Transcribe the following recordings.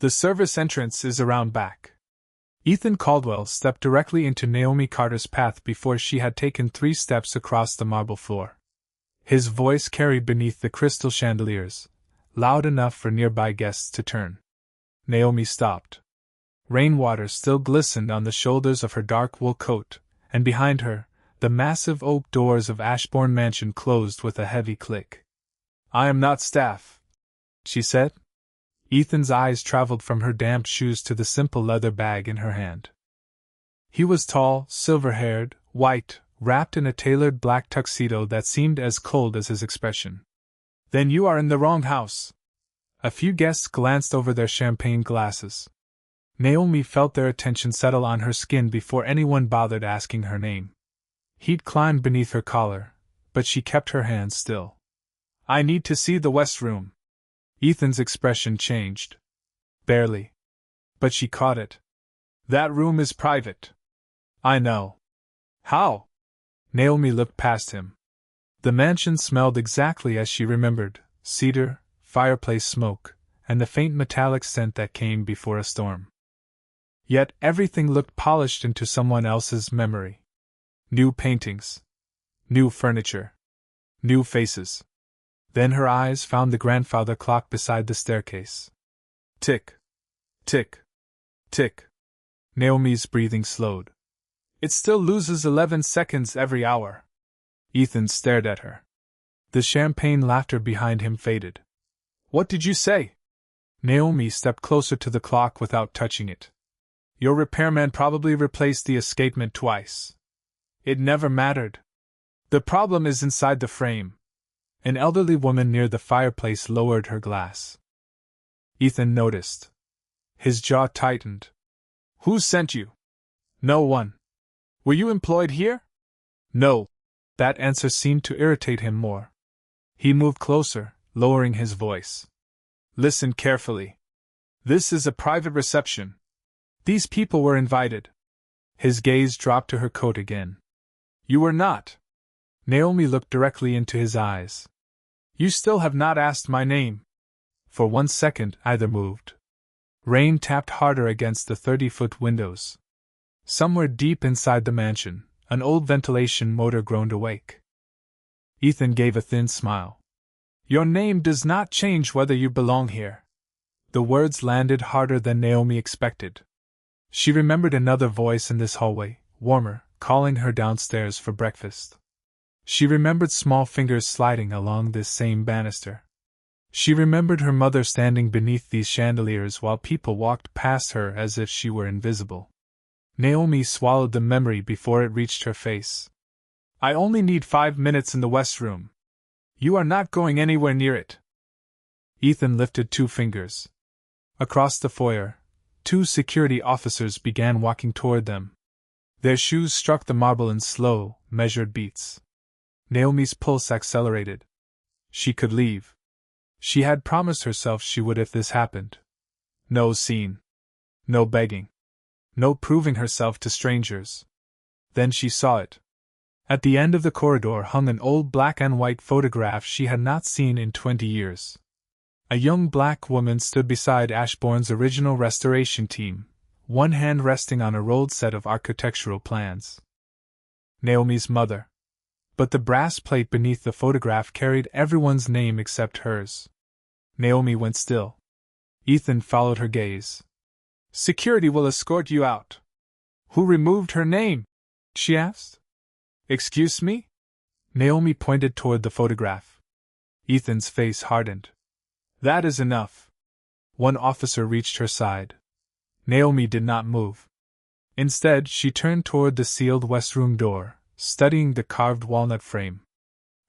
The service entrance is around back. Ethan Caldwell stepped directly into Naomi Carter's path before she had taken 3 steps across the marble floor. His voice carried beneath the crystal chandeliers, loud enough for nearby guests to turn. Naomi stopped. Rainwater still glistened on the shoulders of her dark wool coat, and behind her, the massive oak doors of Ashbourne Mansion closed with a heavy click. "I am not staff," she said. Ethan's eyes traveled from her damp shoes to the simple leather bag in her hand. He was tall, silver-haired, white, wrapped in a tailored black tuxedo that seemed as cold as his expression. "Then you are in the wrong house." A few guests glanced over their champagne glasses. Naomi felt their attention settle on her skin before anyone bothered asking her name. Heat climbed beneath her collar, but she kept her hands still. "I need to see the West Room." Ethan's expression changed. Barely. But she caught it. "That room is private." "I know." "How?" Naomi looked past him. The mansion smelled exactly as she remembered: cedar, fireplace smoke, and the faint metallic scent that came before a storm. Yet everything looked polished into someone else's memory. New paintings. New furniture. New faces. Then her eyes found the grandfather clock beside the staircase. Tick. Tick. Tick. Naomi's breathing slowed. "It still loses 11 seconds every hour." Ethan stared at her. The champagne laughter behind him faded. "What did you say?" Naomi stepped closer to the clock without touching it. "Your repairman probably replaced the escapement twice. It never mattered. The problem is inside the frame." An elderly woman near the fireplace lowered her glass. Ethan noticed. His jaw tightened. "Who sent you?" "No one." "Were you employed here?" "No." That answer seemed to irritate him more. He moved closer, lowering his voice. "Listen carefully. This is a private reception. These people were invited." His gaze dropped to her coat again. "You were not." Naomi looked directly into his eyes. "You still have not asked my name." For 1 second, either moved. Rain tapped harder against the 30-foot windows. Somewhere deep inside the mansion, an old ventilation motor groaned awake. Ethan gave a thin smile. "Your name does not change whether you belong here." The words landed harder than Naomi expected. She remembered another voice in this hallway, warmer, calling her downstairs for breakfast. She remembered small fingers sliding along this same banister. She remembered her mother standing beneath these chandeliers while people walked past her as if she were invisible. Naomi swallowed the memory before it reached her face. "I only need 5 minutes in the West Room. You are not going anywhere near it." Ethan lifted 2 fingers. Across the foyer, 2 security officers began walking toward them. Their shoes struck the marble in slow, measured beats. Naomi's pulse accelerated. She could leave. She had promised herself she would if this happened. No scene. No begging. No proving herself to strangers. Then she saw it. At the end of the corridor hung an old black and white photograph she had not seen in 20 years. A young black woman stood beside Ashbourne's original restoration team, one hand resting on a rolled set of architectural plans. Naomi's mother. But the brass plate beneath the photograph carried everyone's name except hers. Naomi went still. Ethan followed her gaze. "Security will escort you out." "Who removed her name?" she asked. "Excuse me?" Naomi pointed toward the photograph. Ethan's face hardened. "That is enough." One officer reached her side. Naomi did not move. Instead, she turned toward the sealed West Room door, studying the carved walnut frame.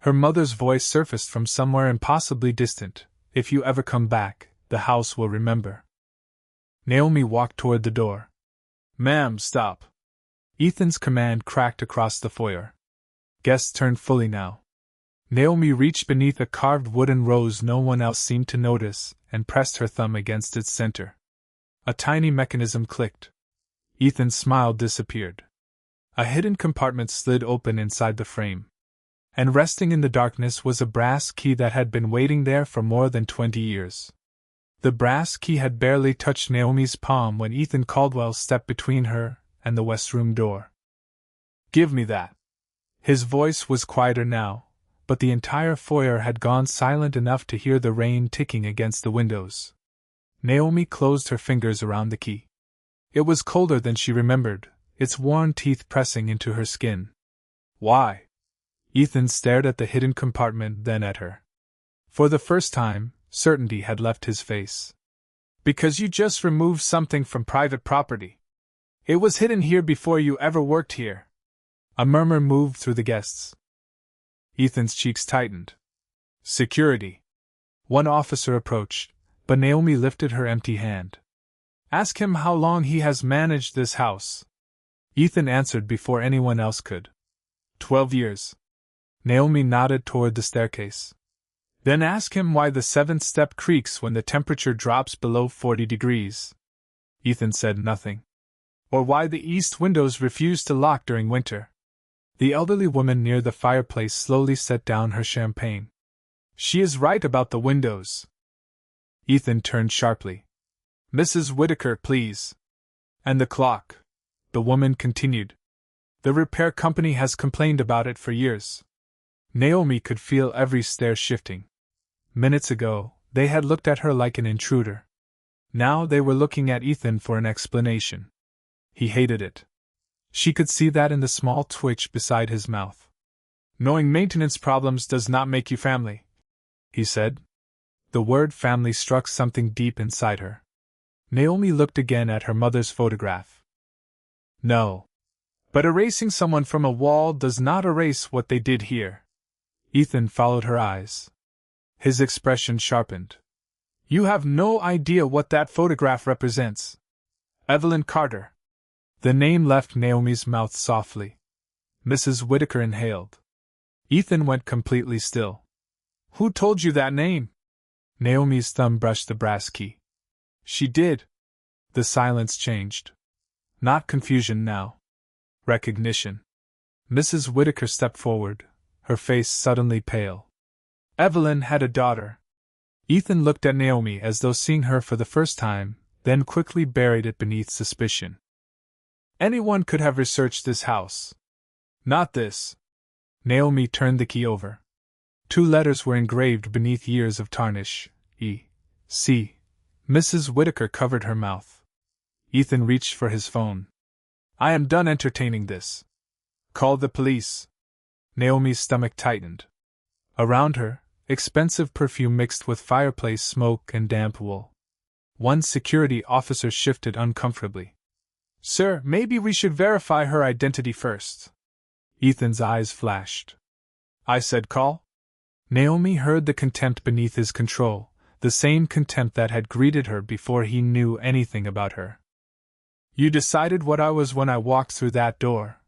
Her mother's voice surfaced from somewhere impossibly distant. "If you ever come back, the house will remember." Naomi walked toward the door. "Ma'am, stop." Ethan's command cracked across the foyer. Guests turned fully now. Naomi reached beneath a carved wooden rose no one else seemed to notice, and pressed her thumb against its center. A tiny mechanism clicked. Ethan's smile disappeared. A hidden compartment slid open inside the frame. And resting in the darkness was a brass key that had been waiting there for more than 20 years. The brass key had barely touched Naomi's palm when Ethan Caldwell stepped between her and the west room door. "Give me that." His voice was quieter now, but the entire foyer had gone silent enough to hear the rain ticking against the windows. Naomi closed her fingers around the key. It was colder than she remembered, its worn teeth pressing into her skin. "Why?" Ethan stared at the hidden compartment, then at her. For the first time, certainty had left his face. "Because you just removed something from private property. It was hidden here before you ever worked here." A murmur moved through the guests. Ethan's cheeks tightened. "Security." One officer approached, but Naomi lifted her empty hand. "Ask him how long he has managed this house." Ethan answered before anyone else could. 12 years. Naomi nodded toward the staircase. "Then ask him why the seventh step creaks when the temperature drops below 40 degrees. Ethan said nothing. "Or why the east windows refuse to lock during winter." The elderly woman near the fireplace slowly set down her champagne. "She is right about the windows." Ethan turned sharply. "Mrs. Whitaker, please." "And the clock," the woman continued. "The repair company has complained about it for years." Naomi could feel every stare shifting. Minutes ago, they had looked at her like an intruder. Now they were looking at Ethan for an explanation. He hated it. She could see that in the small twitch beside his mouth. "Knowing maintenance problems does not make you family," he said. The word family struck something deep inside her. Naomi looked again at her mother's photograph. "No. But erasing someone from a wall does not erase what they did here." Ethan followed her eyes. His expression sharpened. "You have no idea what that photograph represents. Evelyn Carter." The name left Naomi's mouth softly. Mrs. Whitaker inhaled. Ethan went completely still. "Who told you that name?" Naomi's thumb brushed the brass key. "She did." The silence changed. Not confusion now. Recognition. Mrs. Whitaker stepped forward, her face suddenly pale. "Evelyn had a daughter." Ethan looked at Naomi as though seeing her for the first time, then quickly buried it beneath suspicion. "Anyone could have researched this house. Not this." Naomi turned the key over. 2 letters were engraved beneath years of tarnish. E.C. Mrs. Whitaker covered her mouth. Ethan reached for his phone. "I am done entertaining this. Call the police." Naomi's stomach tightened. Around her, expensive perfume mixed with fireplace smoke and damp wool. One security officer shifted uncomfortably. "Sir, maybe we should verify her identity first." Ethan's eyes flashed. "I said call?" Naomi heard the contempt beneath his control, the same contempt that had greeted her before he knew anything about her. "You decided what I was when I walked through that door,"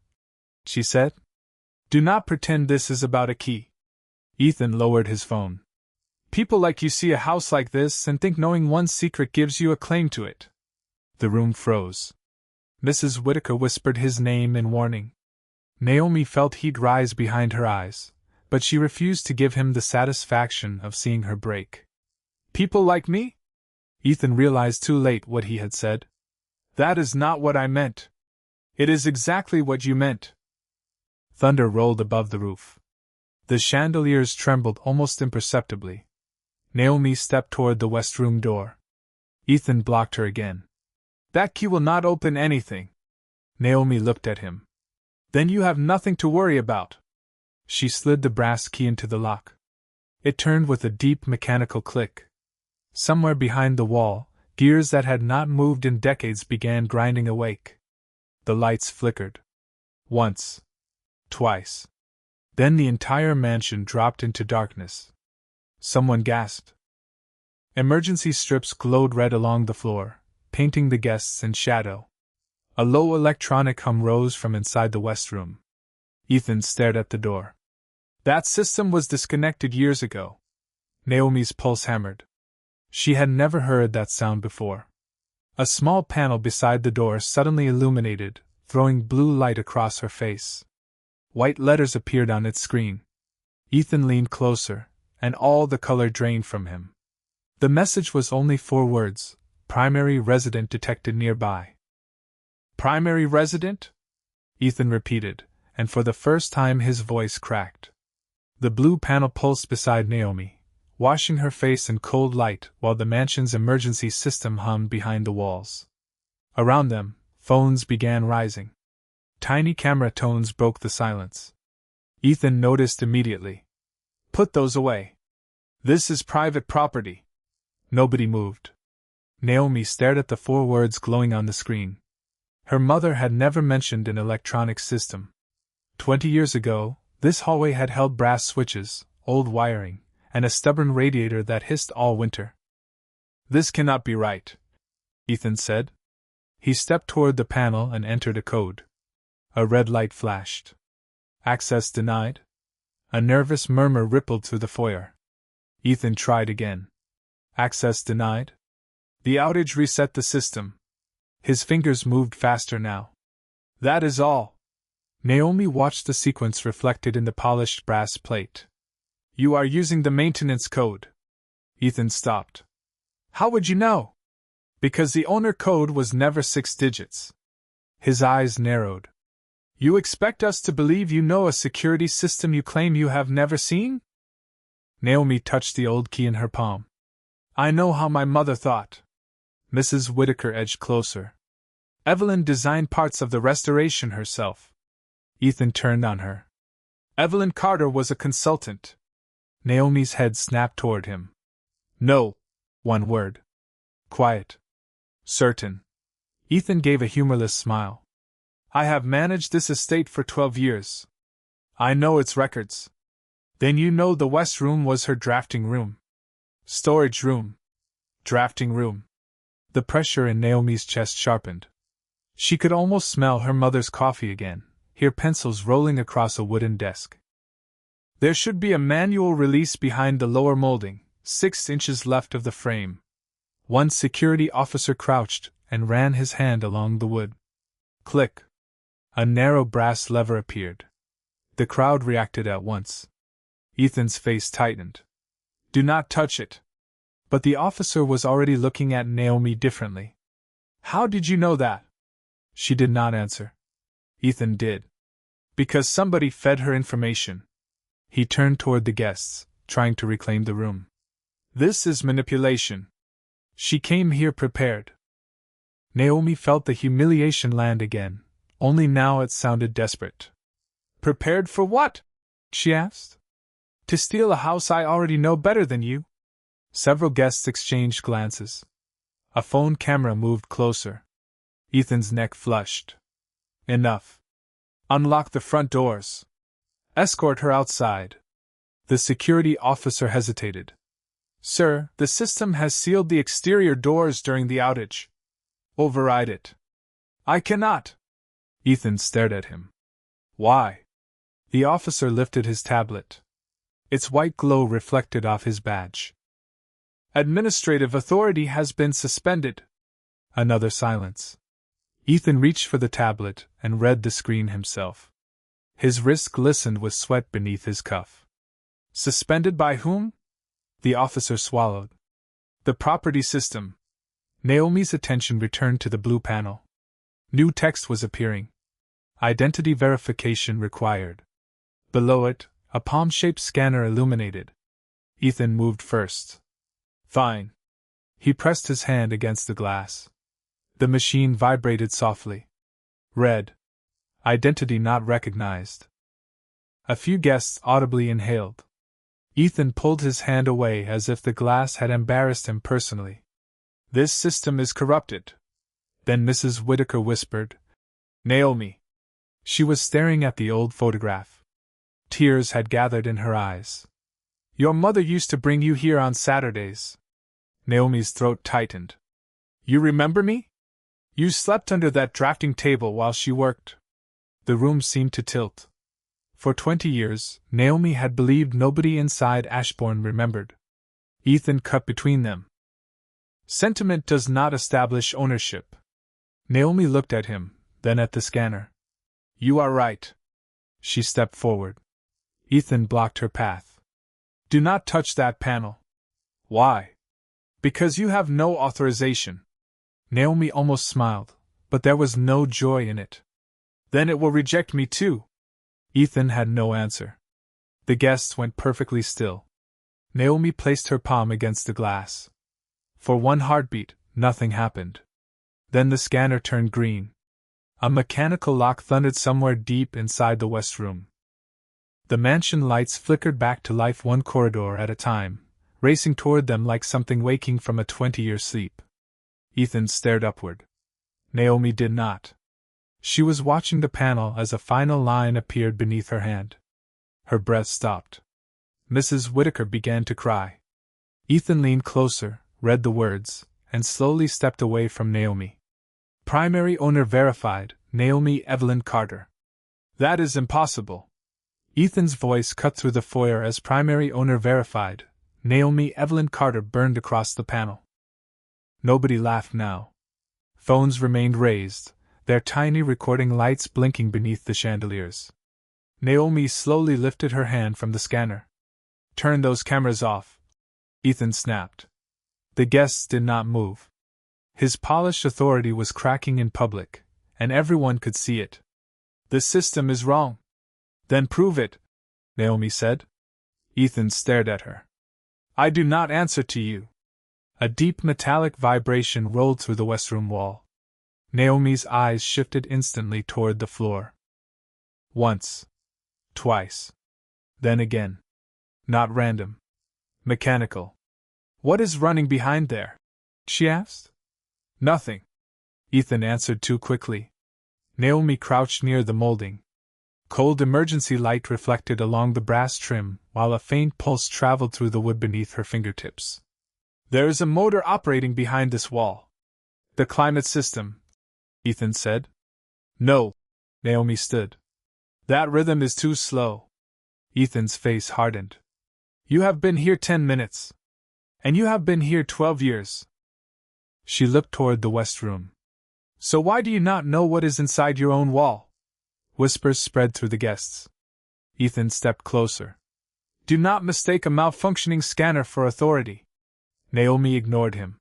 she said. "Do not pretend this is about a key." Ethan lowered his phone. "People like you see a house like this and think knowing one's secret gives you a claim to it." The room froze. Mrs. Whitaker whispered his name in warning. Naomi felt heat rise behind her eyes, but she refused to give him the satisfaction of seeing her break. "People like me?" Ethan realized too late what he had said. "That is not what I meant." "It is exactly what you meant." Thunder rolled above the roof. The chandeliers trembled almost imperceptibly. Naomi stepped toward the west room door. Ethan blocked her again. "That key will not open anything." Naomi looked at him. "Then you have nothing to worry about." She slid the brass key into the lock. It turned with a deep mechanical click. Somewhere behind the wall, gears that had not moved in decades began grinding awake. The lights flickered. Once. Twice. Then the entire mansion dropped into darkness. Someone gasped. Emergency strips glowed red along the floor, painting the guests in shadow. A low electronic hum rose from inside the west room. Ethan stared at the door. "That system was disconnected years ago." Naomi's pulse hammered. She had never heard that sound before. A small panel beside the door suddenly illuminated, throwing blue light across her face. White letters appeared on its screen. Ethan leaned closer, and all the color drained from him. The message was only 4 words: primary resident detected nearby. Primary resident? Ethan repeated, and for the first time his voice cracked. The blue panel pulsed beside Naomi, washing her face in cold light while the mansion's emergency system hummed behind the walls. Around them, phones began rising. Tiny camera tones broke the silence. Ethan noticed immediately. Put those away. This is private property. Nobody moved. Naomi stared at the 4 words glowing on the screen. Her mother had never mentioned an electronic system. 20 years ago, this hallway had held brass switches, old wiring, and a stubborn radiator that hissed all winter. This cannot be right, Ethan said. He stepped toward the panel and entered a code. A red light flashed. Access denied? A nervous murmur rippled through the foyer. Ethan tried again. Access denied? The outage reset the system. His fingers moved faster now. That is all. Naomi watched the sequence reflected in the polished brass plate. You are using the maintenance code. Ethan stopped. How would you know? Because the owner code was never 6 digits. His eyes narrowed. You expect us to believe you know a security system you claim you have never seen? Naomi touched the old key in her palm. I know how my mother thought. Mrs. Whitaker edged closer. Evelyn designed parts of the restoration herself. Ethan turned on her. Evelyn Carter was a consultant. Naomi's head snapped toward him. No. 1 word. Quiet. Certain. Ethan gave a humorless smile. I have managed this estate for 12 years. I know its records. Then you know the west room was her drafting room. Storage room. Drafting room. The pressure in Naomi's chest sharpened. She could almost smell her mother's coffee again, hear pencils rolling across a wooden desk. There should be a manual release behind the lower molding, 6 inches left of the frame. One security officer crouched and ran his hand along the wood. Click. A narrow brass lever appeared. The crowd reacted at once. Ethan's face tightened. Do not touch it. But the officer was already looking at Naomi differently. How did you know that? She did not answer. Ethan did. Because somebody fed her information. He turned toward the guests, trying to reclaim the room. This is manipulation. She came here prepared. Naomi felt the humiliation land again, only now it sounded desperate. Prepared for what? She asked. To steal a house I already know better than you. Several guests exchanged glances. A phone camera moved closer. Ethan's neck flushed. Enough. Unlock the front doors. Escort her outside. The security officer hesitated. Sir, the system has sealed the exterior doors during the outage. Override it. I cannot. Ethan stared at him. Why? The officer lifted his tablet. Its white glow reflected off his badge. Administrative authority has been suspended. Another silence. Ethan reached for the tablet and read the screen himself. His wrist glistened with sweat beneath his cuff. Suspended by whom? The officer swallowed. The property system. Naomi's attention returned to the blue panel. New text was appearing. Identity verification required. Below it, a palm-shaped scanner illuminated. Ethan moved first. Fine. He pressed his hand against the glass. The machine vibrated softly. Red. Identity not recognized. A few guests audibly inhaled. Ethan pulled his hand away as if the glass had embarrassed him personally. This system is corrupted. Then Mrs. Whitaker whispered, Naomi. She was staring at the old photograph. Tears had gathered in her eyes. Your mother used to bring you here on Saturdays. Naomi's throat tightened. You remember me? You slept under that drafting table while she worked. The room seemed to tilt. For 20 years, Naomi had believed nobody inside Ashbourne remembered. Ethan cut between them. Sentiment does not establish ownership. Naomi looked at him, then at the scanner. You are right. She stepped forward. Ethan blocked her path. Do not touch that panel. Why? Because you have no authorization. Naomi almost smiled, but there was no joy in it. Then it will reject me too. Ethan had no answer. The guests went perfectly still. Naomi placed her palm against the glass. For one heartbeat, nothing happened. Then the scanner turned green. A mechanical lock thundered somewhere deep inside the west room. The mansion lights flickered back to life one corridor at a time, racing toward them like something waking from a 20-year sleep. Ethan stared upward. Naomi did not. She was watching the panel as a final line appeared beneath her hand. Her breath stopped. Mrs. Whitaker began to cry. Ethan leaned closer, read the words, and slowly stepped away from Naomi. Primary owner verified, Naomi Evelyn Carter. That is impossible. Ethan's voice cut through the foyer as primary owner verified, Naomi Evelyn Carter burned across the panel. Nobody laughed now. Phones remained raised, their tiny recording lights blinking beneath the chandeliers. Naomi slowly lifted her hand from the scanner. Turn those cameras off, Ethan snapped. The guests did not move. His polished authority was cracking in public, and everyone could see it. The system is wrong. Then prove it, Naomi said. Ethan stared at her. I do not answer to you. A deep metallic vibration rolled through the west room wall. Naomi's eyes shifted instantly toward the floor. Once. Twice. Then again. Not random. Mechanical. What is running behind there? She asked. Nothing. Ethan answered too quickly. Naomi crouched near the molding. Cold emergency light reflected along the brass trim, while a faint pulse traveled through the wood beneath her fingertips. There is a motor operating behind this wall. The climate system, Ethan said. No. Naomi stood. That rhythm is too slow. Ethan's face hardened. You have been here 10 minutes. And you have been here 12 years. She looked toward the west room. So why do you not know what is inside your own wall? Whispers spread through the guests. Ethan stepped closer. Do not mistake a malfunctioning scanner for authority. Naomi ignored him.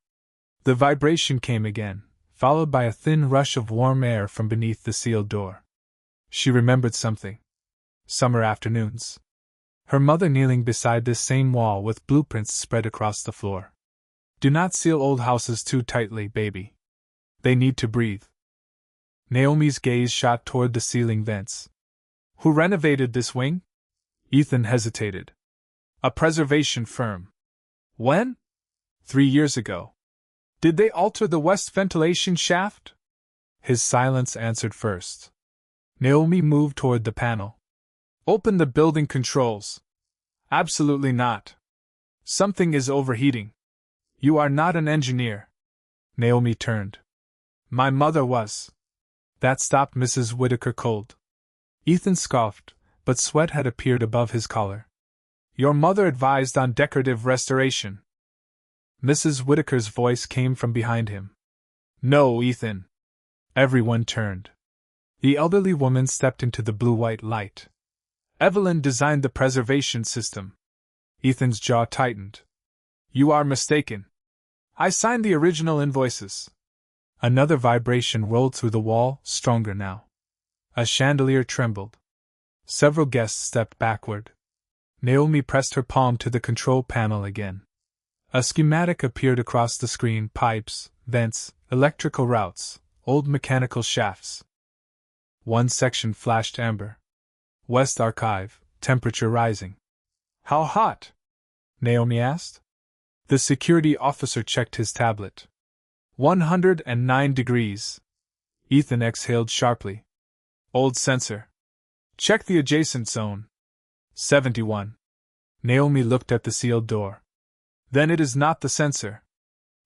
The vibration came again, followed by a thin rush of warm air from beneath the sealed door. She remembered something. Summer afternoons. Her mother kneeling beside this same wall with blueprints spread across the floor. Do not seal old houses too tightly, baby. They need to breathe. Naomi's gaze shot toward the ceiling vents. Who renovated this wing? Ethan hesitated. A preservation firm. When? 3 years ago. Did they alter the west ventilation shaft? His silence answered first. Naomi moved toward the panel. Open the building controls. Absolutely not. Something is overheating. You are not an engineer. Naomi turned. My mother was. That stopped Mrs. Whitaker cold. Ethan scoffed, but sweat had appeared above his collar. Your mother advised on decorative restoration. Mrs. Whitaker's voice came from behind him. No, Ethan. Everyone turned. The elderly woman stepped into the blue-white light. Evelyn designed the preservation system. Ethan's jaw tightened. You are mistaken. I signed the original invoices. Another vibration rolled through the wall, stronger now. A chandelier trembled. Several guests stepped backward. Naomi pressed her palm to the control panel again. A schematic appeared across the screen: pipes, vents, electrical routes, old mechanical shafts. One section flashed amber. West Archive, temperature rising. How hot? Naomi asked. The security officer checked his tablet. 109 degrees. Ethan exhaled sharply. Old sensor. Check the adjacent zone. 71. Naomi looked at the sealed door. Then it is not the sensor.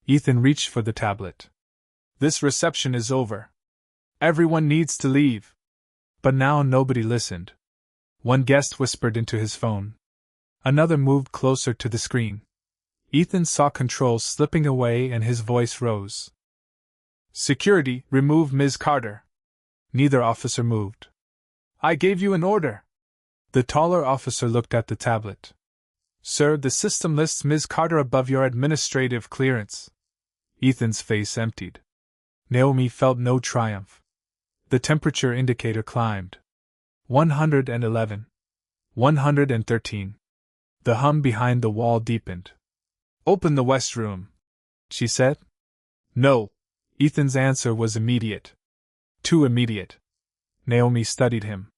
Ethan reached for the tablet. This reception is over. Everyone needs to leave. But now nobody listened. One guest whispered into his phone. Another moved closer to the screen. Ethan saw controls slipping away and his voice rose. Security, remove Ms. Carter. Neither officer moved. I gave you an order. The taller officer looked at the tablet. Sir, the system lists Ms. Carter above your administrative clearance. Ethan's face emptied. Naomi felt no triumph. The temperature indicator climbed. 111. 113. The hum behind the wall deepened. Open the west room, she said. No. Ethan's answer was immediate. Too immediate. Naomi studied him.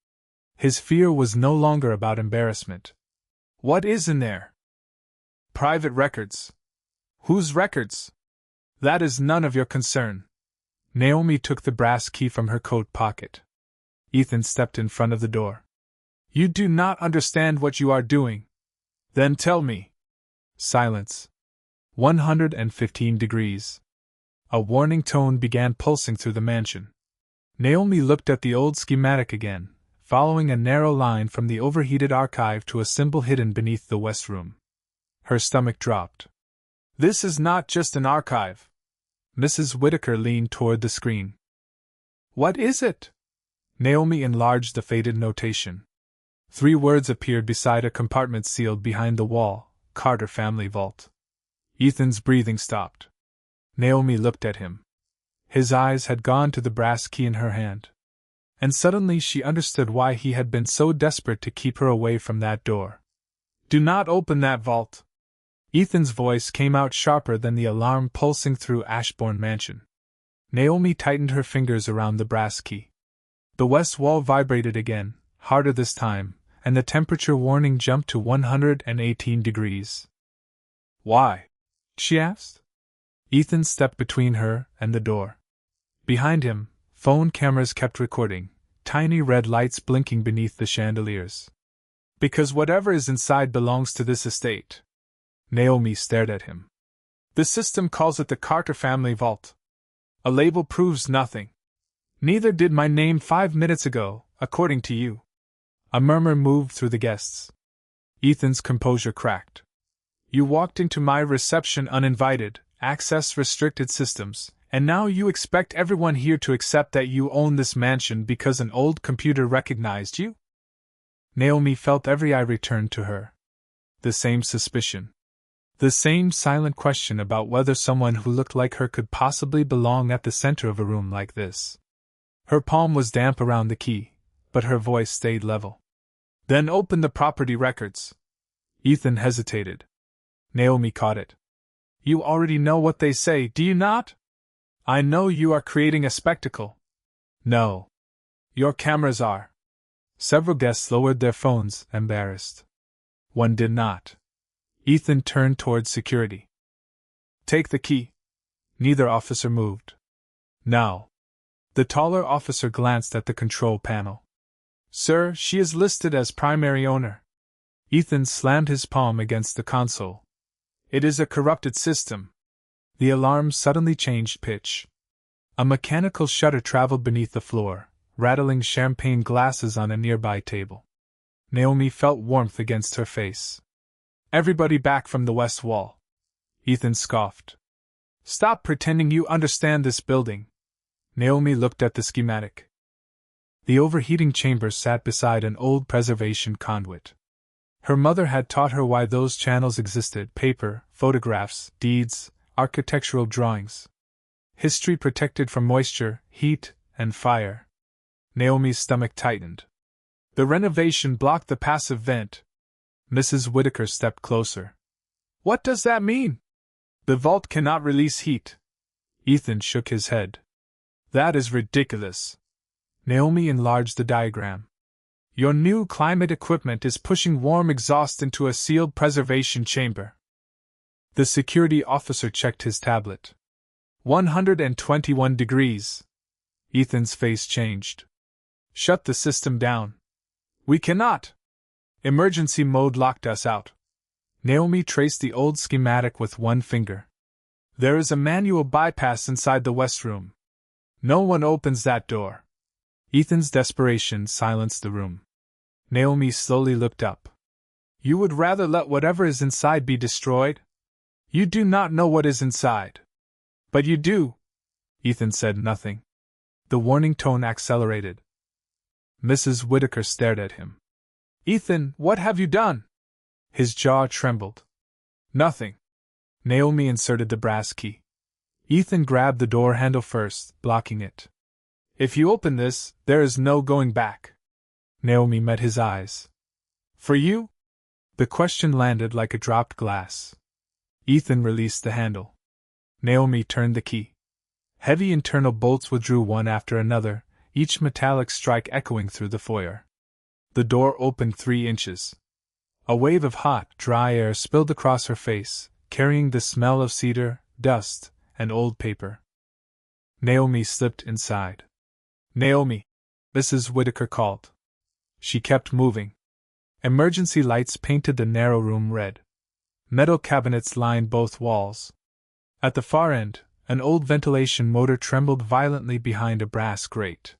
His fear was no longer about embarrassment. What is in there? Private records. Whose records? That is none of your concern. Naomi took the brass key from her coat pocket. Ethan stepped in front of the door. You do not understand what you are doing. Then tell me. Silence. 115 degrees. A warning tone began pulsing through the mansion. Naomi looked at the old schematic again, following a narrow line from the overheated archive to a symbol hidden beneath the west room. Her stomach dropped. This is not just an archive. Mrs. Whitaker leaned toward the screen. What is it? Naomi enlarged the faded notation. 3 words appeared beside a compartment sealed behind the wall: Carter Family Vault. Ethan's breathing stopped. Naomi looked at him. His eyes had gone to the brass key in her hand. And suddenly she understood why he had been so desperate to keep her away from that door. Do not open that vault. Ethan's voice came out sharper than the alarm pulsing through Ashbourne Mansion. Naomi tightened her fingers around the brass key. The west wall vibrated again, harder this time, and the temperature warning jumped to 118 degrees. Why? She asked. Ethan stepped between her and the door. Behind him, phone cameras kept recording, tiny red lights blinking beneath the chandeliers. Because whatever is inside belongs to this estate. Naomi stared at him. The system calls it the Carter Family Vault. A label proves nothing. Neither did my name 5 minutes ago, according to you. A murmur moved through the guests. Ethan's composure cracked. You walked into my reception uninvited, access restricted systems, and now you expect everyone here to accept that you own this mansion because an old computer recognized you? Naomi felt every eye return to her. The same suspicion. The same silent question about whether someone who looked like her could possibly belong at the center of a room like this. Her palm was damp around the key, but her voice stayed level. Then open the property records. Ethan hesitated. Naomi caught it. You already know what they say, do you not? I know you are creating a spectacle. No. Your cameras are. Several guests lowered their phones, embarrassed. One did not. Ethan turned towards security. Take the key. Neither officer moved. Now. The taller officer glanced at the control panel. Sir, she is listed as primary owner. Ethan slammed his palm against the console. It is a corrupted system. The alarm suddenly changed pitch. A mechanical shutter traveled beneath the floor, rattling champagne glasses on a nearby table. Naomi felt warmth against her face. Everybody back from the west wall. Ethan scoffed. Stop pretending you understand this building. Naomi looked at the schematic. The overheating chamber sat beside an old preservation conduit. Her mother had taught her why those channels existed: paper, photographs, deeds, architectural drawings. History protected from moisture, heat, and fire. Naomi's stomach tightened. The renovation blocked the passive vent. Mrs. Whitaker stepped closer. What does that mean? The vault cannot release heat. Ethan shook his head. That is ridiculous. Naomi enlarged the diagram. Your new climate equipment is pushing warm exhaust into a sealed preservation chamber. The security officer checked his tablet. 121 degrees. Ethan's face changed. Shut the system down. We cannot. Emergency mode locked us out. Naomi traced the old schematic with one finger. There is a manual bypass inside the west room. No one opens that door. Ethan's desperation silenced the room. Naomi slowly looked up. You would rather let whatever is inside be destroyed? You do not know what is inside. But you do. Ethan said nothing. The warning tone accelerated. Mrs. Whitaker stared at him. Ethan, what have you done? His jaw trembled. Nothing. Naomi inserted the brass key. Ethan grabbed the door handle first, blocking it. If you open this, there is no going back. Naomi met his eyes. For you? The question landed like a dropped glass. Ethan released the handle. Naomi turned the key. Heavy internal bolts withdrew one after another, each metallic strike echoing through the foyer. The door opened 3 inches. A wave of hot, dry air spilled across her face, carrying the smell of cedar, dust, and old paper. Naomi slipped inside. Naomi! Mrs. Whitaker called. She kept moving. Emergency lights painted the narrow room red. Metal cabinets lined both walls. At the far end, an old ventilation motor trembled violently behind a brass grate.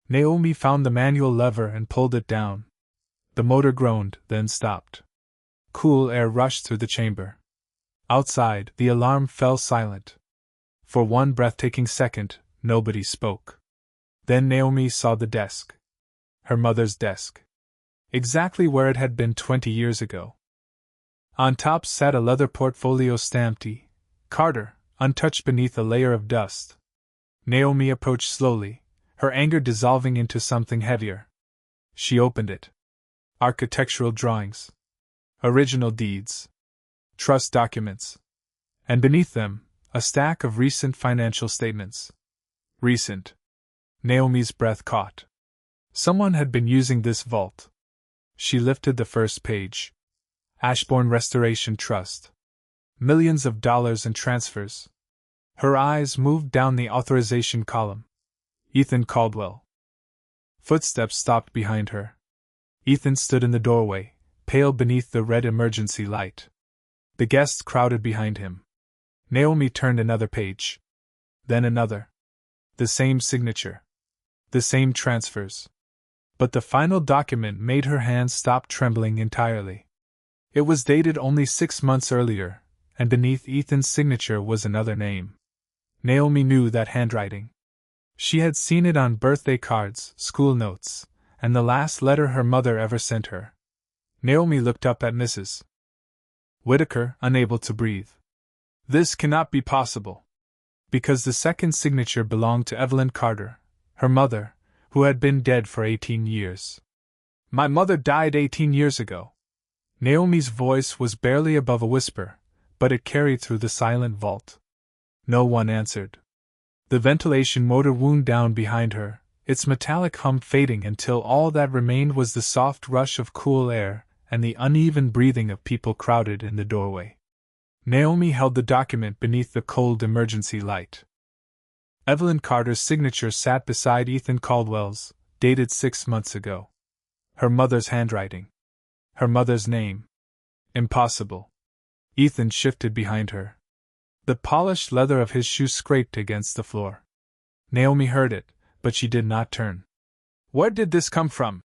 Naomi found the manual lever and pulled it down. The motor groaned, then stopped. Cool air rushed through the chamber. Outside, the alarm fell silent. For one breathtaking second, nobody spoke. Then Naomi saw the desk. Her mother's desk. Exactly where it had been 20 years ago. On top sat a leather portfolio stamped E. Carter, untouched beneath a layer of dust. Naomi approached slowly, her anger dissolving into something heavier. She opened it. Architectural drawings. Original deeds. Trust documents. And beneath them, a stack of recent financial statements. Recent. Naomi's breath caught. Someone had been using this vault. She lifted the first page. Ashbourne Restoration Trust. Millions of dollars in transfers. Her eyes moved down the authorization column. Ethan Caldwell. Footsteps stopped behind her. Ethan stood in the doorway, pale beneath the red emergency light. The guests crowded behind him. Naomi turned another page. Then another. The same signature. The same transfers. But the final document made her hands stop trembling entirely. It was dated only 6 months earlier, and beneath Ethan's signature was another name. Naomi knew that handwriting. She had seen it on birthday cards, school notes, and the last letter her mother ever sent her. Naomi looked up at Mrs. Whitaker, unable to breathe. This cannot be possible. Because the second signature belonged to Evelyn Carter, her mother, who had been dead for 18 years. My mother died 18 years ago. Naomi's voice was barely above a whisper, but it carried through the silent vault. No one answered. The ventilation motor wound down behind her, its metallic hum fading until all that remained was the soft rush of cool air and the uneven breathing of people crowded in the doorway. Naomi held the document beneath the cold emergency light. Evelyn Carter's signature sat beside Ethan Caldwell's, dated 6 months ago. Her mother's handwriting. Her mother's name. Impossible. Ethan shifted behind her. The polished leather of his shoe scraped against the floor. Naomi heard it, but she did not turn. Where did this come from?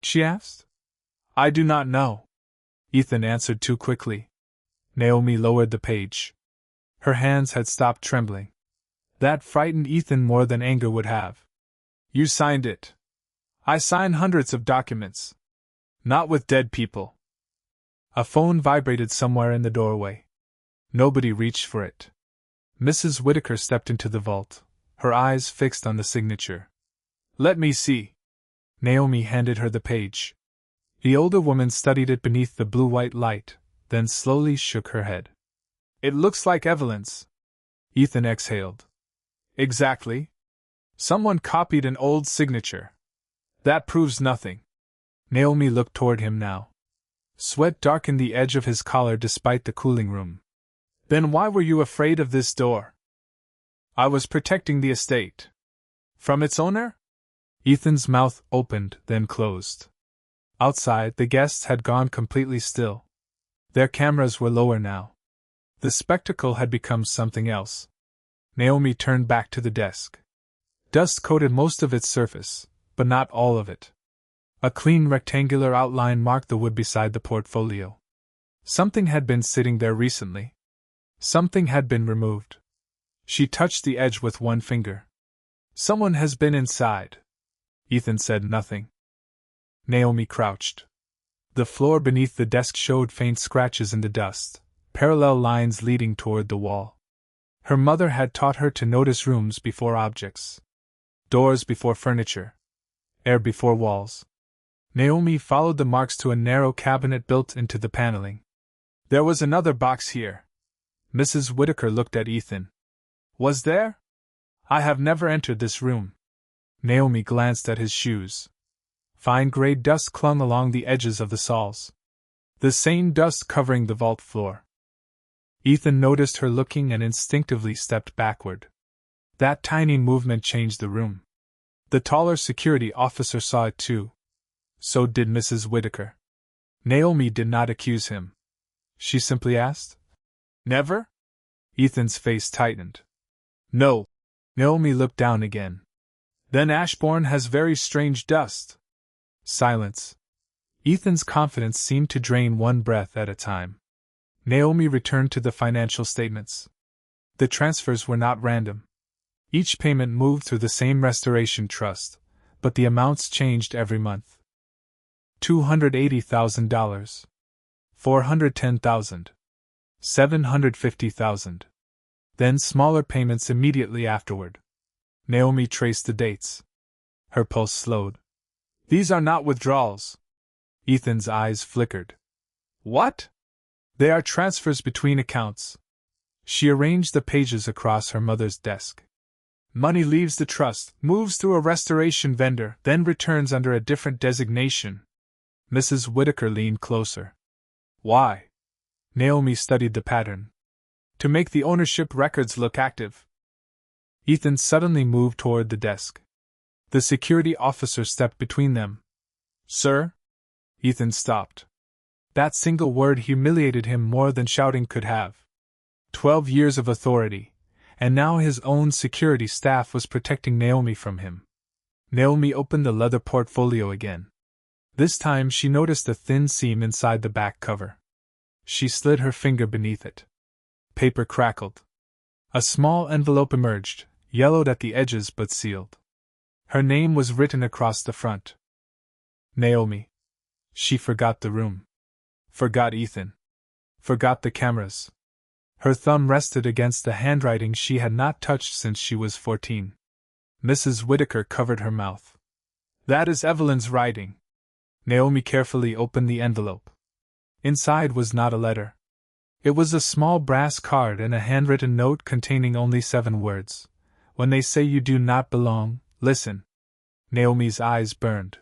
She asked. I do not know. Ethan answered too quickly. Naomi lowered the page. Her hands had stopped trembling. That frightened Ethan more than anger would have. You signed it. I sign hundreds of documents. Not with dead people. A phone vibrated somewhere in the doorway. Nobody reached for it. Mrs. Whitaker stepped into the vault, her eyes fixed on the signature. Let me see. Naomi handed her the page. The older woman studied it beneath the blue-white light, then slowly shook her head. It looks like Evelyn's. Ethan exhaled. Exactly. Someone copied an old signature. That proves nothing. Naomi looked toward him now. Sweat darkened the edge of his collar despite the cooling room. Then why were you afraid of this door? I was protecting the estate. From its owner? Ethan's mouth opened, then closed. Outside, the guests had gone completely still. Their cameras were lower now. The spectacle had become something else. Naomi turned back to the desk. Dust coated most of its surface, but not all of it. A clean rectangular outline marked the wood beside the portfolio. Something had been sitting there recently. Something had been removed. She touched the edge with one finger. Someone has been inside. Ethan said nothing. Naomi crouched. The floor beneath the desk showed faint scratches in the dust, parallel lines leading toward the wall. Her mother had taught her to notice rooms before objects, doors before furniture, air before walls. Naomi followed the marks to a narrow cabinet built into the paneling. There was another box here. Mrs. Whitaker looked at Ethan. Was there? I have never entered this room. Naomi glanced at his shoes. Fine gray dust clung along the edges of the soles. The same dust covering the vault floor. Ethan noticed her looking and instinctively stepped backward. That tiny movement changed the room. The taller security officer saw it too. So did Mrs. Whitaker. Naomi did not accuse him. She simply asked, "Never?" Ethan's face tightened. "No." Naomi looked down again. "Then Ashbourne has very strange dust." Silence. Ethan's confidence seemed to drain one breath at a time. Naomi returned to the financial statements. The transfers were not random. Each payment moved through the same restoration trust, but the amounts changed every month. $280,000. $410,000. $750,000. Then smaller payments immediately afterward. Naomi traced the dates. Her pulse slowed. "These are not withdrawals." Ethan's eyes flickered. "What?" "They are transfers between accounts." She arranged the pages across her mother's desk. "Money leaves the trust, moves through a restoration vendor, then returns under a different designation." Mrs. Whitaker leaned closer. "Why?" Naomi studied the pattern. "To make the ownership records look active." Ethan suddenly moved toward the desk. The security officer stepped between them. "Sir?" Ethan stopped. That single word humiliated him more than shouting could have. 12 years of authority, and now his own security staff was protecting Naomi from him. Naomi opened the leather portfolio again. This time she noticed a thin seam inside the back cover. She slid her finger beneath it. Paper crackled. A small envelope emerged, yellowed at the edges but sealed. Her name was written across the front. Naomi. She forgot the room. Forgot Ethan. Forgot the cameras. Her thumb rested against the handwriting she had not touched since she was 14. Mrs. Whitaker covered her mouth. "That is Evelyn's writing." Naomi carefully opened the envelope. Inside was not a letter. It was a small brass card and a handwritten note containing only 7 words. "When they say you do not belong, listen." Naomi's eyes burned.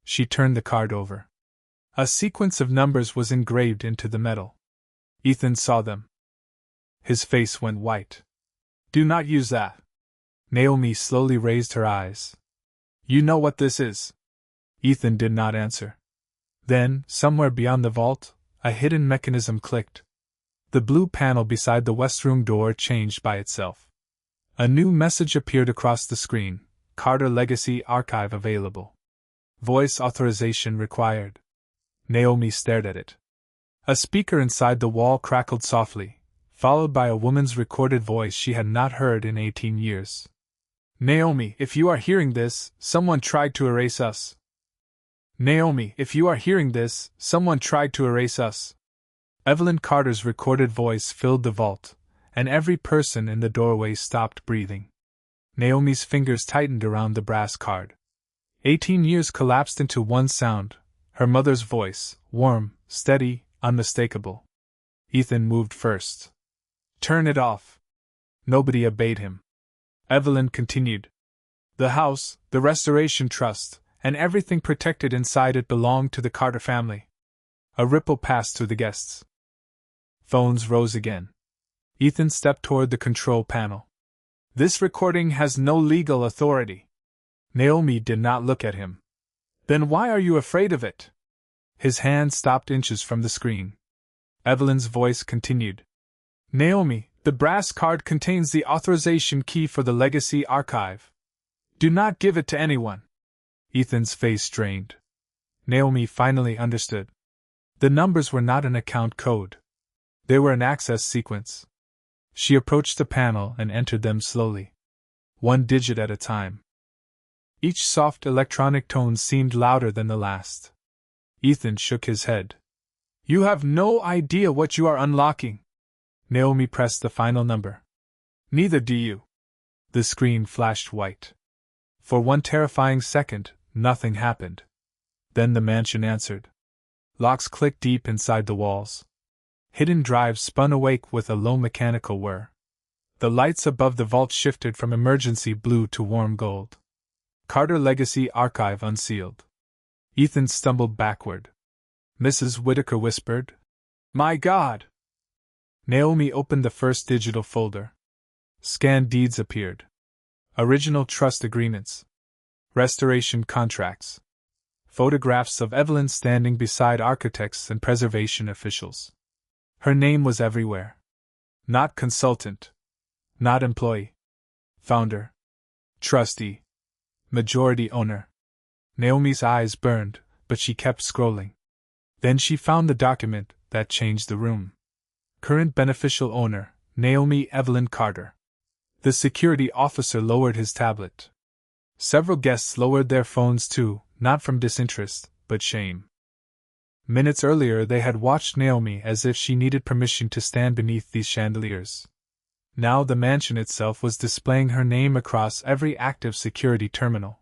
She turned the card over. A sequence of numbers was engraved into the metal. Ethan saw them. His face went white. "Do not use that." Naomi slowly raised her eyes. "You know what this is?" Ethan did not answer. Then, somewhere beyond the vault, a hidden mechanism clicked. The blue panel beside the west room door changed by itself. A new message appeared across the screen: Carter Legacy Archive available. Voice authorization required. Naomi stared at it. A speaker inside the wall crackled softly, followed by a woman's recorded voice she had not heard in 18 years. "Naomi, if you are hearing this, someone tried to erase us." "Naomi, if you are hearing this, someone tried to erase us." Evelyn Carter's recorded voice filled the vault, and every person in the doorway stopped breathing. Naomi's fingers tightened around the brass card. 18 years collapsed into one sound, her mother's voice, warm, steady, unmistakable. Ethan moved first. "Turn it off." Nobody obeyed him. Evelyn continued. "The house, the Restoration Trust, and everything protected inside it belonged to the Carter family." A ripple passed through the guests. Phones rose again. Ethan stepped toward the control panel. "This recording has no legal authority." Naomi did not look at him. "Then why are you afraid of it?" His hand stopped inches from the screen. Evelyn's voice continued. "Naomi, the brass card contains the authorization key for the Legacy Archive. Do not give it to anyone." Ethan's face strained. Naomi finally understood. The numbers were not an account code. They were an access sequence. She approached the panel and entered them slowly. 1 digit at a time. Each soft electronic tone seemed louder than the last. Ethan shook his head. You have no idea what you are unlocking. Naomi pressed the final number. Neither do you. The screen flashed white. For one terrifying second, nothing happened. Then the mansion answered. Locks clicked deep inside the walls. Hidden drives spun awake with a low mechanical whir. The lights above the vault shifted from emergency blue to warm gold. Carter Legacy Archive unsealed. Ethan stumbled backward. Mrs. Whitaker whispered, My God! Naomi opened the first digital folder. Scanned deeds appeared. Original trust agreements. Restoration contracts. Photographs of Evelyn standing beside architects and preservation officials. Her name was everywhere. Not consultant. Not employee. Founder. Trustee. Majority owner. Naomi's eyes burned, but she kept scrolling. Then she found the document that changed the room. Current beneficial owner, Naomi Evelyn Carter. The security officer lowered his tablet. Several guests lowered their phones too, not from disinterest, but shame. Minutes earlier they had watched Naomi as if she needed permission to stand beneath these chandeliers. Now the mansion itself was displaying her name across every active security terminal.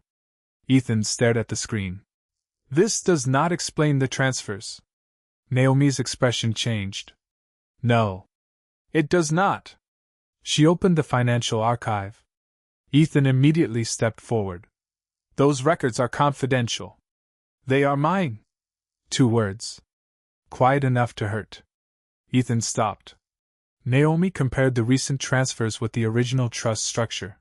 Ethan stared at the screen. This does not explain the transfers. Naomi's expression changed. No. It does not. She opened the financial archive. Ethan immediately stepped forward. Those records are confidential. They are mine. 2 words. Quiet enough to hurt. Ethan stopped. Naomi compared the recent transfers with the original trust structure.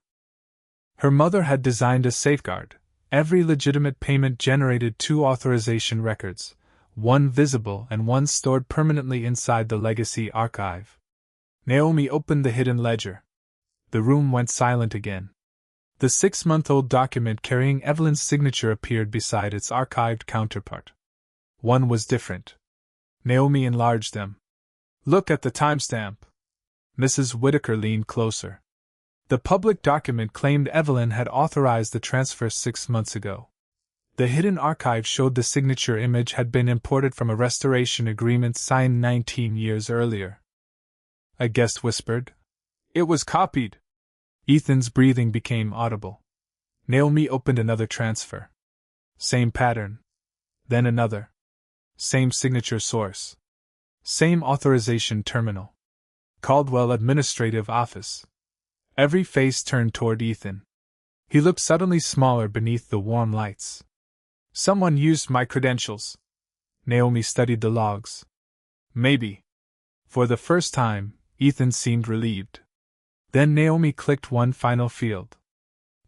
Her mother had designed a safeguard. Every legitimate payment generated 2 authorization records, one visible and one stored permanently inside the legacy archive. Naomi opened the hidden ledger. The room went silent again. The 6-month-old document carrying Evelyn's signature appeared beside its archived counterpart. One was different. Naomi enlarged them. Look at the timestamp. Mrs. Whitaker leaned closer. The public document claimed Evelyn had authorized the transfer 6 months ago. The hidden archive showed the signature image had been imported from a restoration agreement signed 19 years earlier. A guest whispered. It was copied. Ethan's breathing became audible. Naomi opened another transfer. Same pattern. Then another. Same signature source. Same authorization terminal. Caldwell Administrative Office. Every face turned toward Ethan. He looked suddenly smaller beneath the warm lights. Someone used my credentials. Naomi studied the logs. Maybe. For the first time, Ethan seemed relieved. Then Naomi clicked one final field.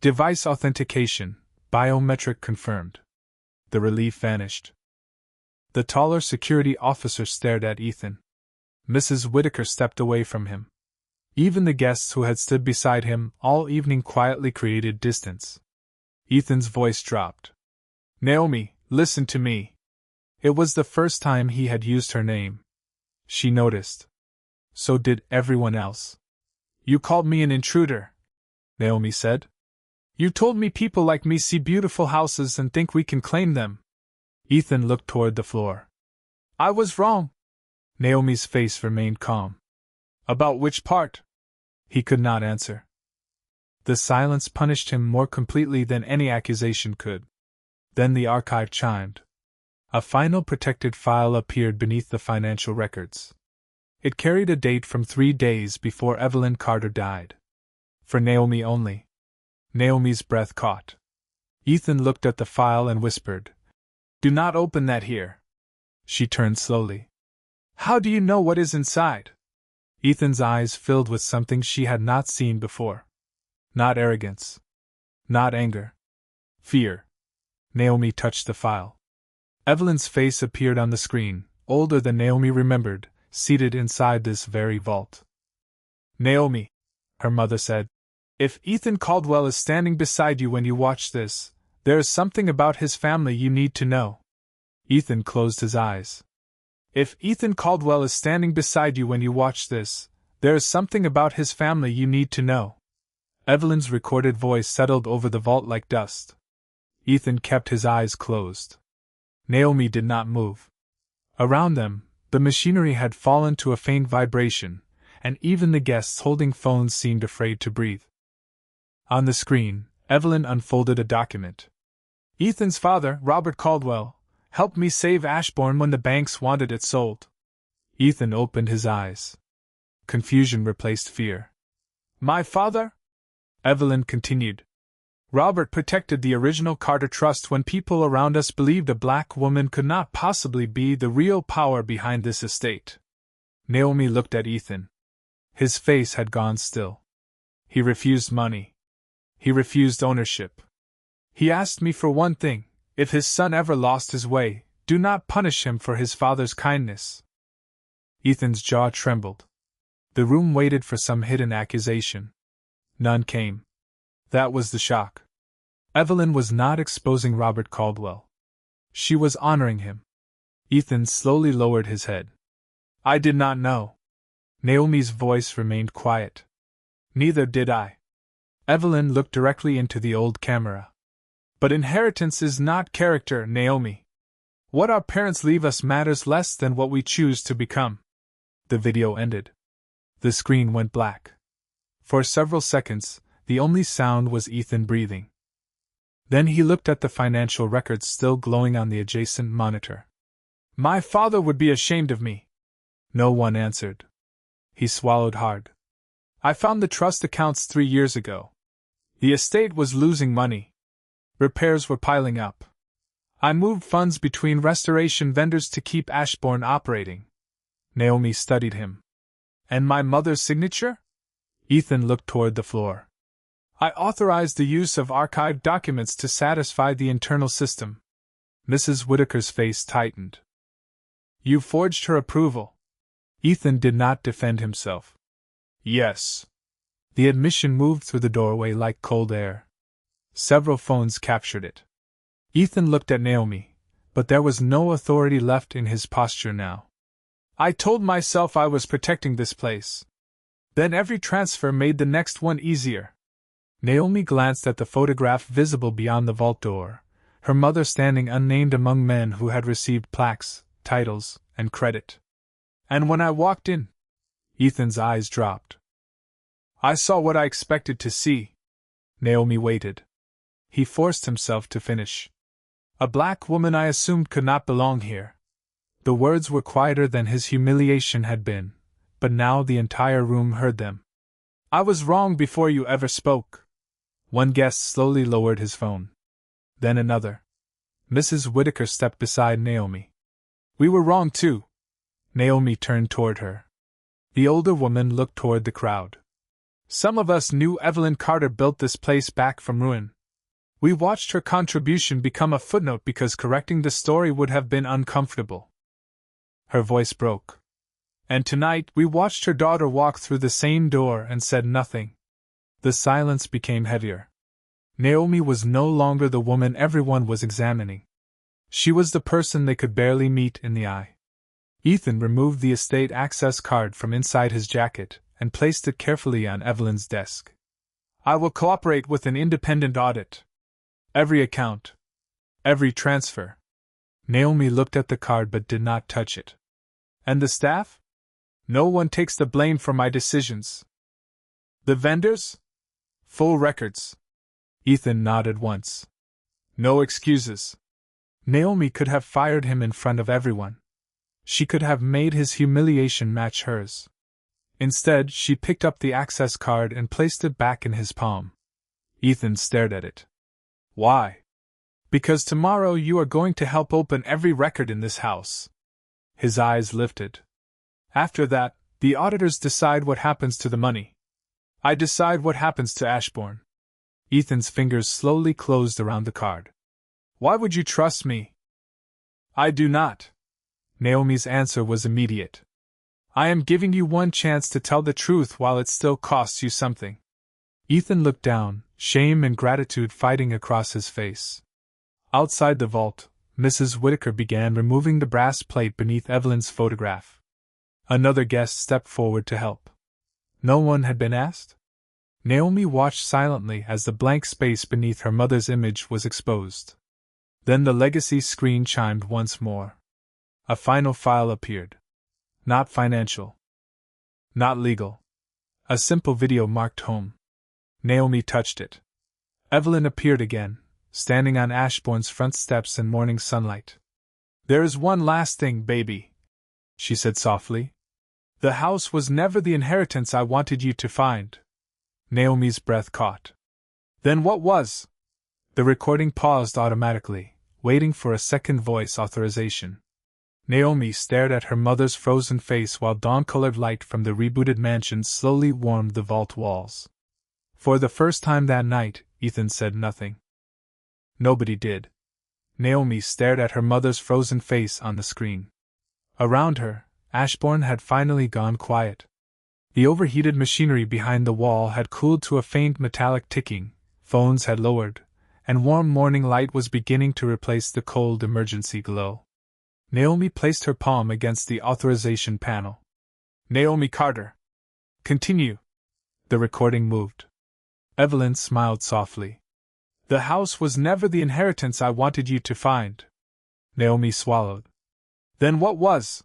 Device authentication, biometric confirmed. The relief vanished. The taller security officer stared at Ethan. Mrs. Whitaker stepped away from him. Even the guests who had stood beside him all evening quietly created distance. Ethan's voice dropped. Naomi, listen to me. It was the first time he had used her name. She noticed. So did everyone else. You called me an intruder, Naomi said. You told me people like me see beautiful houses and think we can claim them. Ethan looked toward the floor. I was wrong. Naomi's face remained calm. About which part? He could not answer. The silence punished him more completely than any accusation could. Then the archive chimed. A final protected file appeared beneath the financial records. It carried a date from 3 days before Evelyn Carter died. For Naomi only. Naomi's breath caught. Ethan looked at the file and whispered, Do not open that here. She turned slowly. How do you know what is inside? Ethan's eyes filled with something she had not seen before. Not arrogance. Not anger. Fear. Naomi touched the file. Evelyn's face appeared on the screen, older than Naomi remembered, seated inside this very vault. Naomi, her mother said, if Ethan Caldwell is standing beside you when you watch this, there is something about his family you need to know. Ethan closed his eyes. If Ethan Caldwell is standing beside you when you watch this, there is something about his family you need to know. Evelyn's recorded voice settled over the vault like dust. Ethan kept his eyes closed. Naomi did not move. Around them, the machinery had fallen to a faint vibration, and even the guests holding phones seemed afraid to breathe. On the screen, Evelyn unfolded a document. Ethan's father, Robert Caldwell, helped me save Ashbourne when the banks wanted it sold. Ethan opened his eyes. Confusion replaced fear. My father? Evelyn continued. Robert protected the original Carter Trust when people around us believed a black woman could not possibly be the real power behind this estate. Naomi looked at Ethan. His face had gone still. He refused money. He refused ownership. He asked me for one thing: if his son ever lost his way, do not punish him for his father's kindness. Ethan's jaw trembled. The room waited for some hidden accusation. None came. That was the shock. Evelyn was not exposing Robert Caldwell. She was honoring him. Ethan slowly lowered his head. I did not know. Naomi's voice remained quiet. Neither did I. Evelyn looked directly into the old camera. But inheritance is not character, Naomi. What our parents leave us matters less than what we choose to become. The video ended. The screen went black. For several seconds, the only sound was Ethan breathing. Then he looked at the financial records still glowing on the adjacent monitor. My father would be ashamed of me. No one answered. He swallowed hard. I found the trust accounts 3 years ago. The estate was losing money. Repairs were piling up. I moved funds between restoration vendors to keep Ashbourne operating. Naomi studied him. And my mother's signature? Ethan looked toward the floor. I authorized the use of archived documents to satisfy the internal system. Mrs. Whitaker's face tightened. You forged her approval. Ethan did not defend himself. Yes. The admission moved through the doorway like cold air. Several phones captured it. Ethan looked at Naomi, but there was no authority left in his posture now. I told myself I was protecting this place. Then every transfer made the next one easier. Naomi glanced at the photograph visible beyond the vault door, her mother standing unnamed among men who had received plaques, titles, and credit. And when I walked in, Ethan's eyes dropped. I saw what I expected to see. Naomi waited. He forced himself to finish. A black woman I assumed could not belong here. The words were quieter than his humiliation had been, but now the entire room heard them. I was wrong before you ever spoke. One guest slowly lowered his phone. Then another. Mrs. Whitaker stepped beside Naomi. We were wrong too. Naomi turned toward her. The older woman looked toward the crowd. Some of us knew Evelyn Carter built this place back from ruin. We watched her contribution become a footnote because correcting the story would have been uncomfortable. Her voice broke. And tonight we watched her daughter walk through the same door and said nothing. The silence became heavier. Naomi was no longer the woman everyone was examining. She was the person they could barely meet in the eye. Ethan removed the estate access card from inside his jacket and placed it carefully on Evelyn's desk. I will cooperate with an independent audit. Every account. Every transfer. Naomi looked at the card but did not touch it. And the staff? No one takes the blame for my decisions. The vendors? Full records. Ethan nodded once. No excuses. Naomi could have fired him in front of everyone. She could have made his humiliation match hers. Instead, she picked up the access card and placed it back in his palm. Ethan stared at it. Why? Because tomorrow you are going to help open every record in this house. His eyes lifted. After that, the auditors decide what happens to the money. I decide what happens to Ashbourne. Ethan's fingers slowly closed around the card. Why would you trust me? I do not. Naomi's answer was immediate. I am giving you one chance to tell the truth while it still costs you something. Ethan looked down, shame and gratitude fighting across his face. Outside the vault, Mrs. Whitaker began removing the brass plate beneath Evelyn's photograph. Another guest stepped forward to help. No one had been asked? Naomi watched silently as the blank space beneath her mother's image was exposed. Then the legacy screen chimed once more. A final file appeared. Not financial. Not legal. A simple video marked home. Naomi touched it. Evelyn appeared again, standing on Ashbourne's front steps in morning sunlight. "There is one last thing, baby," she said softly. "The house was never the inheritance I wanted you to find." Naomi's breath caught. "Then what was?" The recording paused automatically, waiting for a second voice authorization. Naomi stared at her mother's frozen face while dawn-colored light from the rebooted mansion slowly warmed the vault walls. For the first time that night, Ethan said nothing. Nobody did. Naomi stared at her mother's frozen face on the screen. Around her, Ashbourne had finally gone quiet. The overheated machinery behind the wall had cooled to a faint metallic ticking, phones had lowered, and warm morning light was beginning to replace the cold emergency glow. Naomi placed her palm against the authorization panel. "Naomi Carter. Continue." The recording moved. Evelyn smiled softly. "The house was never the inheritance I wanted you to find." Naomi swallowed. "Then what was?"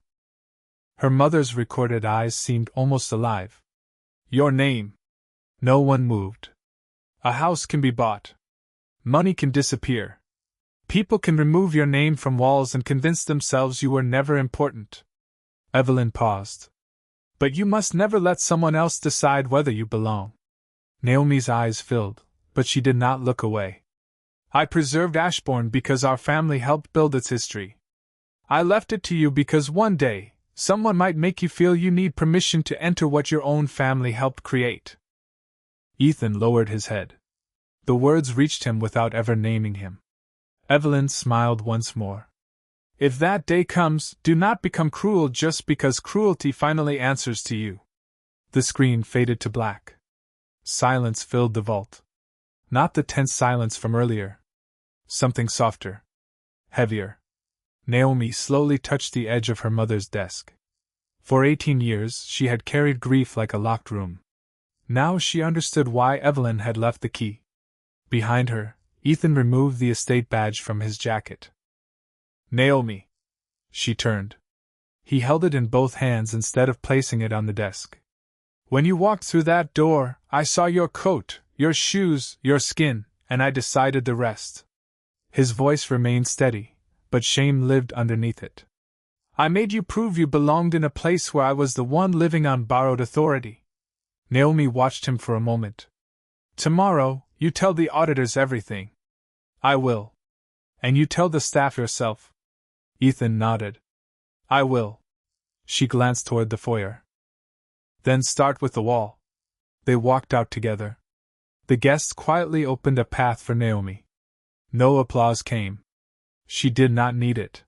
Her mother's recorded eyes seemed almost alive. "Your name." No one moved. "A house can be bought. Money can disappear. People can remove your name from walls and convince themselves you were never important." Evelyn paused. "But you must never let someone else decide whether you belong." Naomi's eyes filled, but she did not look away. "I preserved Ashbourne because our family helped build its history. I left it to you because one day, someone might make you feel you need permission to enter what your own family helped create." Ethan lowered his head. The words reached him without ever naming him. Evelyn smiled once more. "If that day comes, do not become cruel just because cruelty finally answers to you." The screen faded to black. Silence filled the vault. Not the tense silence from earlier. Something softer. Heavier. Naomi slowly touched the edge of her mother's desk. For 18 years, she had carried grief like a locked room. Now she understood why Evelyn had left the key. Behind her, Ethan removed the estate badge from his jacket. "Naomi." She turned. He held it in both hands instead of placing it on the desk. "When you walked through that door, I saw your coat, your shoes, your skin, and I decided the rest." His voice remained steady, but shame lived underneath it. "I made you prove you belonged in a place where I was the one living on borrowed authority." Naomi watched him for a moment. "Tomorrow, you tell the auditors everything." "I will." "And you tell the staff yourself." Ethan nodded. "I will." She glanced toward the foyer. "Then start with the wall." They walked out together. The guests quietly opened a path for Naomi. No applause came. She did not need it.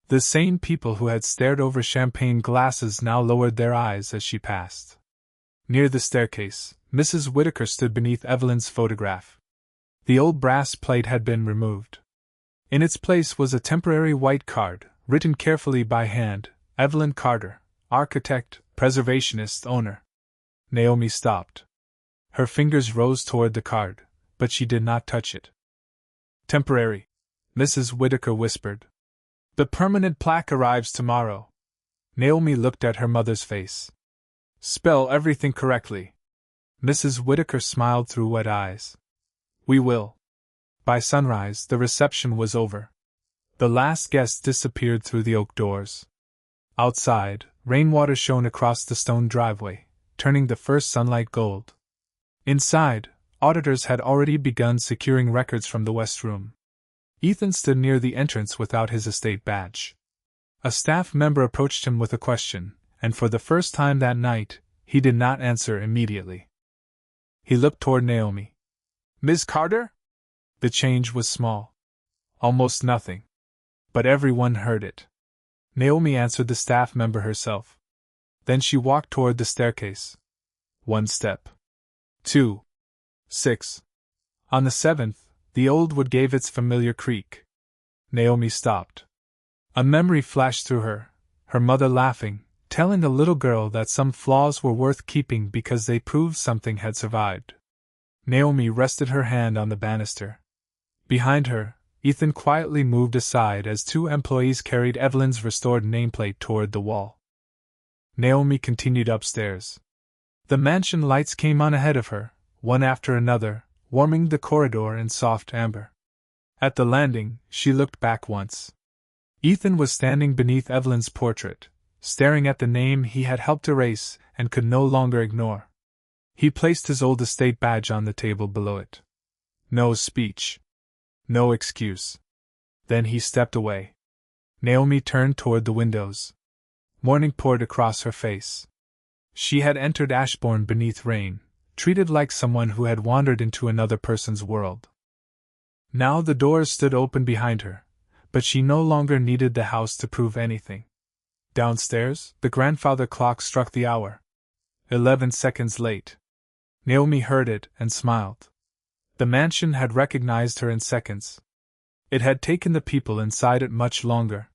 The same people who had stared over champagne glasses now lowered their eyes as she passed. Near the staircase, Mrs. Whitaker stood beneath Evelyn's photograph. The old brass plate had been removed. In its place was a temporary white card, written carefully by hand, "Evelyn Carter, architect, preservationist, owner." Naomi stopped. Her fingers rose toward the card, but she did not touch it. "Temporary," Mrs. Whitaker whispered. "The permanent plaque arrives tomorrow." Naomi looked at her mother's face. "Spell everything correctly." Mrs. Whitaker smiled through wet eyes. "We will." By sunrise, the reception was over. The last guest disappeared through the oak doors. Outside, rainwater shone across the stone driveway, turning the first sunlight gold. Inside, auditors had already begun securing records from the West Room. Ethan stood near the entrance without his estate badge. A staff member approached him with a question, and for the first time that night, he did not answer immediately. He looked toward Naomi. "Ms. Carter?" The change was small. Almost nothing. But everyone heard it. Naomi answered the staff member herself. Then she walked toward the staircase. 1 step. 2. 6. On the 7th, the old wood gave its familiar creak. Naomi stopped. A memory flashed through her, her mother laughing, telling the little girl that some flaws were worth keeping because they proved something had survived. Naomi rested her hand on the banister. Behind her, Ethan quietly moved aside as two employees carried Evelyn's restored nameplate toward the wall. Naomi continued upstairs. The mansion lights came on ahead of her, one after another, warming the corridor in soft amber. At the landing, she looked back once. Ethan was standing beneath Evelyn's portrait, staring at the name he had helped erase and could no longer ignore. He placed his old estate badge on the table below it. No speech. No excuse. Then he stepped away. Naomi turned toward the windows. Morning poured across her face. She had entered Ashbourne beneath rain, treated like someone who had wandered into another person's world. Now the doors stood open behind her, but she no longer needed the house to prove anything. Downstairs, the grandfather clock struck the hour. 11 seconds late. Naomi heard it and smiled. The mansion had recognized her in seconds. It had taken the people inside it much longer,